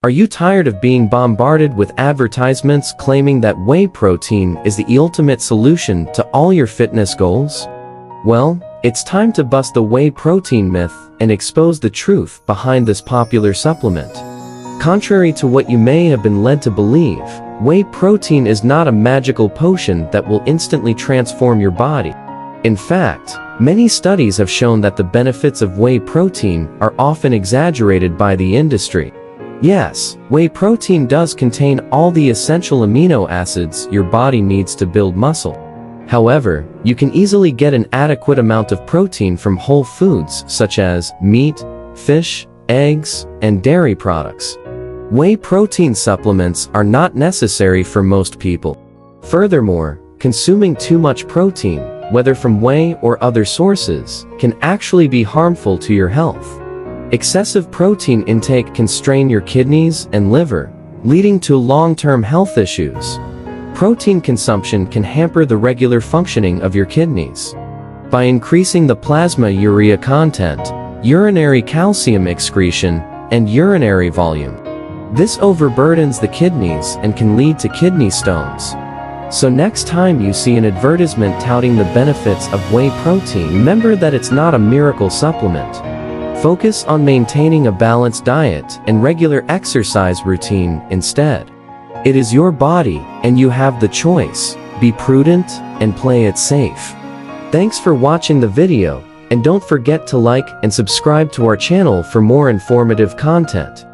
Are you tired of being bombarded with advertisements claiming that whey protein is the ultimate solution to all your fitness goals? Well, it's time to bust the whey protein myth and expose the truth behind this popular supplement. Contrary to what you may have been led to believe, whey protein is not a magical potion that will instantly transform your body. In fact, many studies have shown that the benefits of whey protein are often exaggerated by the industry. Yes, whey protein does contain all the essential amino acids your body needs to build muscle. However, you can easily get an adequate amount of protein from whole foods such as meat, fish, eggs, and dairy products. Whey protein supplements are not necessary for most people. Furthermore, consuming too much protein, whether from whey or other sources, can actually be harmful to your health. Excessive protein intake can strain your kidneys and liver, leading to long-term health issues. Protein consumption can hamper the regular functioning of your kidneys. By increasing the plasma urea content, urinary calcium excretion, and urinary volume, this overburdens the kidneys and can lead to kidney stones. So next time you see an advertisement touting the benefits of whey protein, remember that it's not a miracle supplement. Focus on maintaining a balanced diet and regular exercise routine instead. It is your body, and you have the choice. Be prudent and play it safe. Thanks for watching the video, and don't forget to like and subscribe to our channel for more informative content.